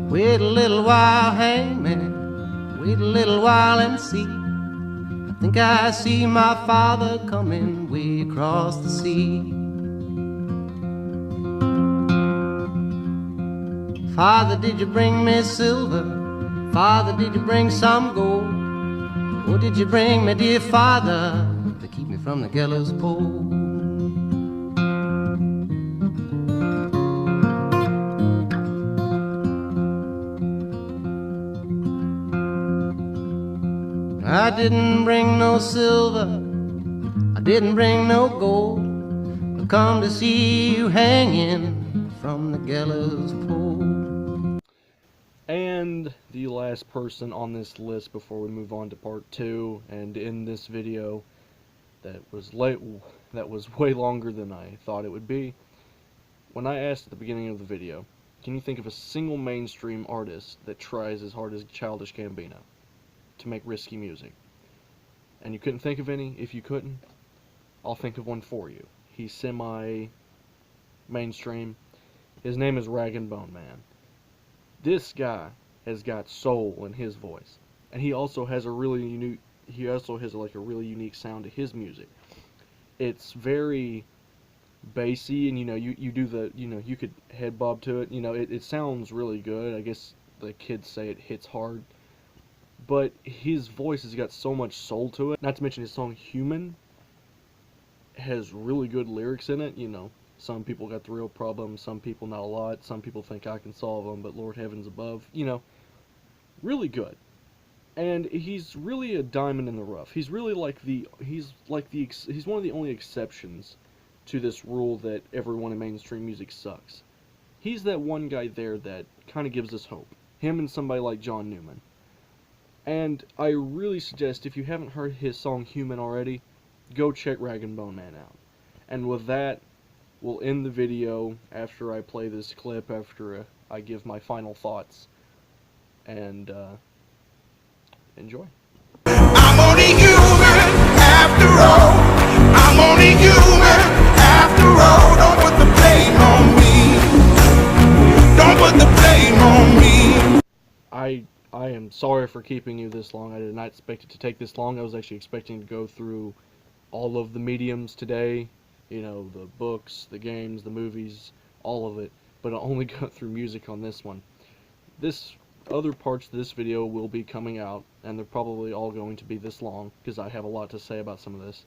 Wait a little while, hangman, wait a little while and see. I think I see my father coming way across the sea. Father, did you bring me silver? Father, did you bring some gold? Or did you bring me, dear father, to keep me from the gallows pole? I didn't bring no silver, I didn't bring no gold. I've come to see you hanging from the gallows pole. And the last person on this list before we move on to part 2, and in this video that was way longer than I thought it would be. When I asked at the beginning of the video, can you think of a single mainstream artist that tries as hard as Childish Gambino to make risky music? And you couldn't think of any. If you couldn't, I'll think of one for you. He's semi-mainstream. His name is Rag and Bone Man. This guy has got soul in his voice, and he also has a really unique. He also has like a really unique sound to his music. It's very bassy, and you do the, you could head bob to it. It sounds really good. I guess the kids say it hits hard. But his voice has got so much soul to it. Not to mention his song Human has really good lyrics in it. Some people got the real problem, some people not a lot, some people think I can solve them, but Lord heavens above. Really good. And he's really a diamond in the rough. He's really he's one of the only exceptions to this rule that everyone in mainstream music sucks. He's that one guy there that kind of gives us hope. Him and somebody like John Newman. And I really suggest, if you haven't heard his song Human already, go check Rag and Bone Man out. And with that, we'll end the video after I play this clip, after I give my final thoughts. And enjoy. I'm only human after all. I'm only human after all. Don't put the blame on me. Don't put the blame on me. I am sorry for keeping you this long. I did not expect it to take this long. I was actually expecting to go through all of the mediums today. The books, the games, the movies, all of it. But I only got through music on this one. Other parts of this video will be coming out, and they're probably all going to be this long, because I have a lot to say about some of this.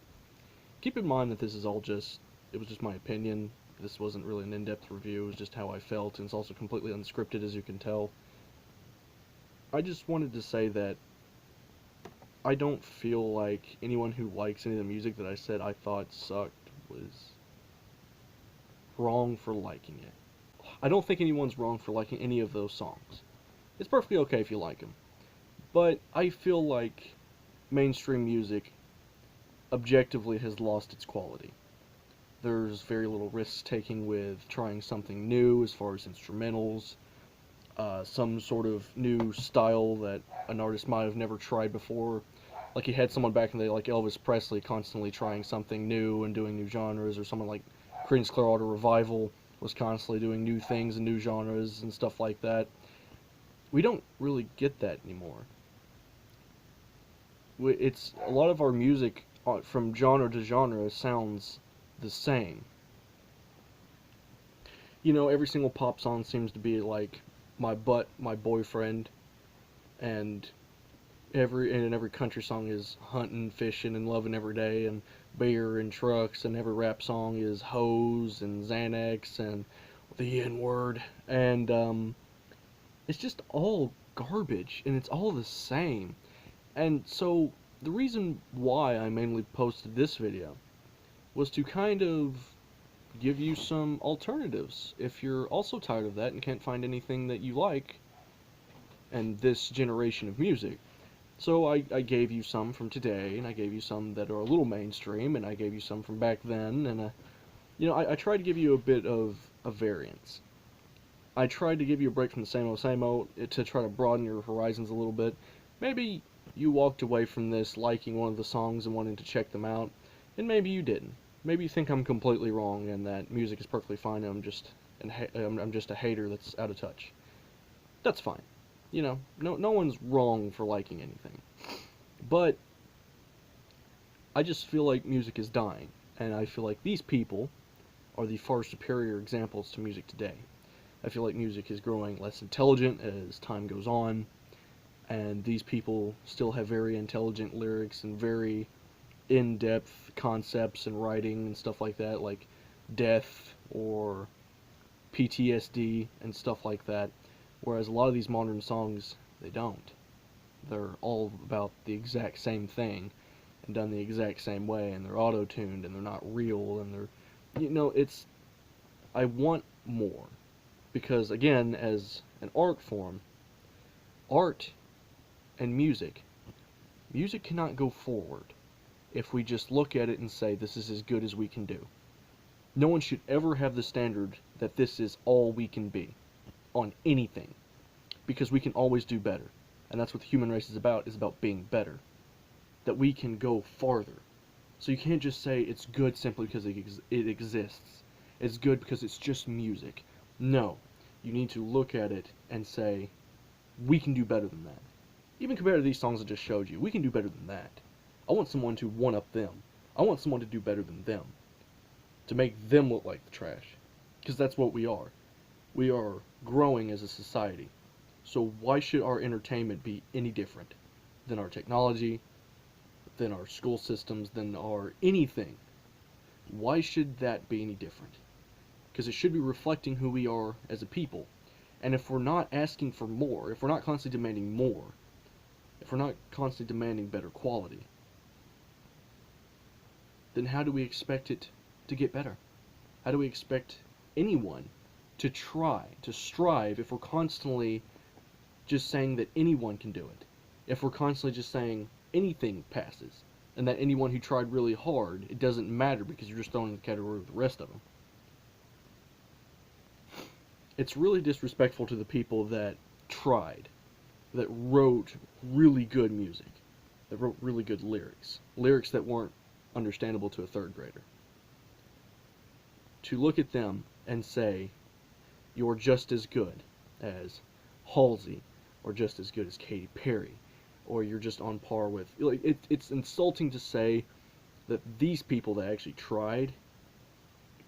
Keep in mind that this is all it was just my opinion. This wasn't really an in-depth review, it was just how I felt, and it's also completely unscripted, as you can tell. I just wanted to say that I don't feel like anyone who likes any of the music that I said I thought sucked was wrong for liking it. I don't think anyone's wrong for liking any of those songs. It's perfectly okay if you like them. But I feel like mainstream music objectively has lost its quality. There's very little risk-taking with trying something new as far as instrumentals, some sort of new style that an artist might have never tried before. Like you had someone back in the day like Elvis Presley constantly trying something new and doing new genres, or someone like Creedence Clearwater Revival was constantly doing new things and new genres and stuff like that. We don't really get that anymore. It's a lot of our music from genre to genre sounds the same. Every single pop song seems to be like my butt, my boyfriend, and every country song is hunting, fishing, and loving every day, and beer and trucks, and every rap song is hoes and Xanax and the N-word, and it's just all garbage, and it's all the same. And so the reason why I mainly posted this video was to kind of give you some alternatives if you're also tired of that and can't find anything that you like in this generation of music. So I gave you some from today, and I gave you some that are a little mainstream, and I gave you some from back then, and I tried to give you a bit of a variance. I tried to give you a break from the same old, to try to broaden your horizons a little bit. Maybe you walked away from this liking one of the songs and wanting to check them out, and maybe you didn't. Maybe you think I'm completely wrong and that music is perfectly fine and I'm just a hater that's out of touch. That's fine. No one's wrong for liking anything. But I just feel like music is dying, and I feel like these people are the far superior examples to music today. I feel like music is growing less intelligent as time goes on, and these people still have very intelligent lyrics and very in-depth concepts and writing and stuff like that, like death or PTSD and stuff like that, whereas a lot of these modern songs, they don't. They're all about the exact same thing and done the exact same way, and they're auto-tuned and they're not real, and they're, I want more, because again, as an art form, art and music cannot go forward if we just look at it and say this is as good as we can do. No one should ever have the standard that this is all we can be on anything, because we can always do better, and that's what the human race is about being better, that we can go farther. So you can't just say it's good simply because it exists. It's good because it's just music. No, you need to look at it and say, we can do better than that. Even compared to these songs I just showed you, we can do better than that. I want someone to one-up them. I want someone to do better than them. to make them look like the trash. Because that's what we are. We are growing as a society. So why should our entertainment be any different than our technology, than our school systems, than our anything? Why should that be any different? Because it should be reflecting who we are as a people. And if we're not asking for more, if we're not constantly demanding more, if we're not constantly demanding better quality, then how do we expect it to get better? How do we expect anyone to try, to strive, if we're constantly just saying that anyone can do it? If we're constantly just saying anything passes, and that anyone who tried really hard, it doesn't matter because you're just throwing in the category with the rest of them. It's really disrespectful to the people that tried, that wrote really good music, that wrote really good lyrics that weren't understandable to a third grader. To look at them and say, you're just as good as Halsey, or just as good as Katy Perry, or you're just on par with, like, it's insulting to say that these people that actually tried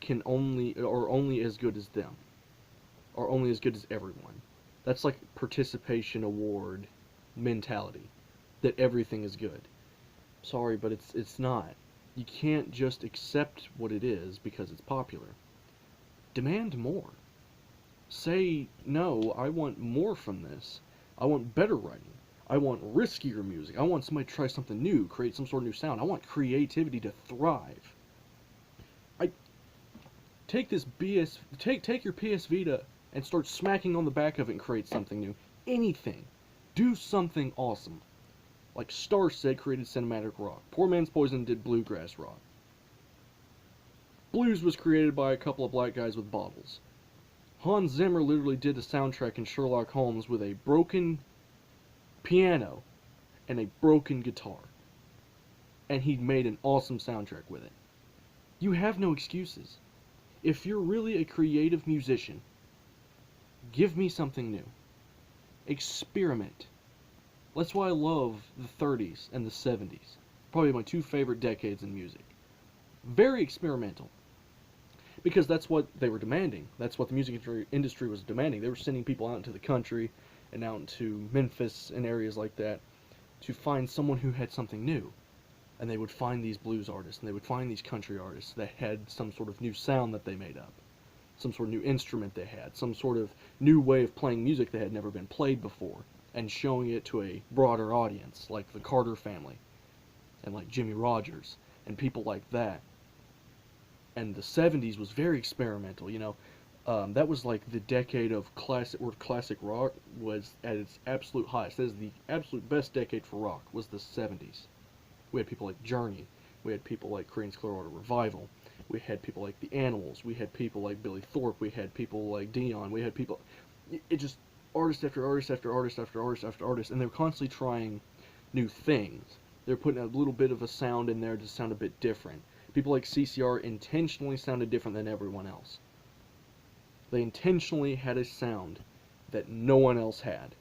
are only as good as them, are only as good as everyone. That's like participation award mentality, that everything is good. Sorry, but it's not. You can't just accept what it is because it's popular. Demand more. Say, no, I want more from this. I want better writing. I want riskier music. I want somebody to try something new, create some sort of new sound. I want creativity to thrive. Take your PS Vita and start smacking on the back of it and create something new. Anything. Do something awesome. Like Starset created cinematic rock. Poor Man's Poison did bluegrass rock. Blues was created by a couple of black guys with bottles. Hans Zimmer literally did the soundtrack in Sherlock Holmes with a broken piano and a broken guitar. And he made an awesome soundtrack with it. You have no excuses. If you're really a creative musician, give me something new. Experiment. That's why I love the 30s and the 70s. Probably my two favorite decades in music. Very experimental. Because that's what they were demanding. That's what the music industry was demanding. They were sending people out into the country and out into Memphis and areas like that to find someone who had something new. And they would find these blues artists, and they would find these country artists that had some sort of new sound that they made up. Some sort of new instrument they had. Some sort of new way of playing music that had never been played before. And showing it to a broader audience, like the Carter family, and like Jimmy Rogers, and people like that. And the 70s was very experimental, you know. That was like the decade of classic rock was at its absolute highest. That is the absolute best decade for rock, was the 70s. We had people like Journey. We had people like Creedence Clearwater Revival. We had people like The Animals. We had people like Billy Thorpe. We had people like Dion. We had people... It just... artist after artist after artist after artist after artist, and they're constantly trying new things. They're putting a little bit of a sound in there to sound a bit different. People like CCR intentionally sounded different than everyone else. They intentionally had a sound that no one else had.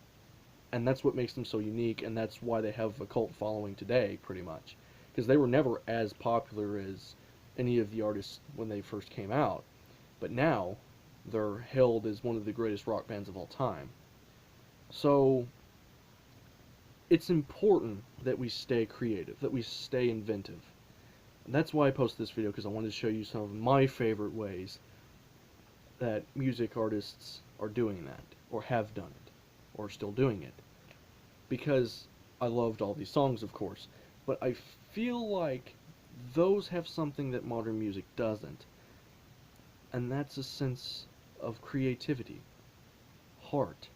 And that's what makes them so unique, and that's why they have a cult following today, pretty much. Because they were never as popular as any of the artists when they first came out. But now, they're hailed as one of the greatest rock bands of all time. So, it's important that we stay creative, that we stay inventive. And that's why I posted this video, because I wanted to show you some of my favorite ways that music artists are doing that, or have done it, or still doing it. Because I loved all these songs, of course, but I feel like those have something that modern music doesn't. And that's a sense of creativity, heart,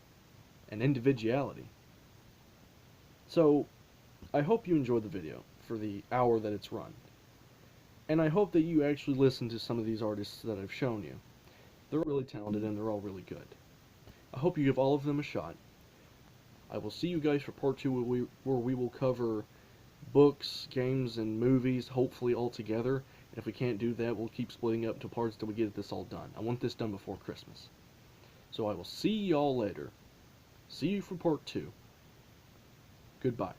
and individuality. So, I hope you enjoyed the video for the hour that it's run. And I hope that you actually listen to some of these artists that I've shown you. They're really talented and they're all really good. I hope you give all of them a shot. I will see you guys for part 2 where we will cover books, games, and movies, hopefully all together. And if we can't do that, we'll keep splitting up into parts till we get this all done. I want this done before Christmas. So I will see y'all later. See you for part 2. Goodbye.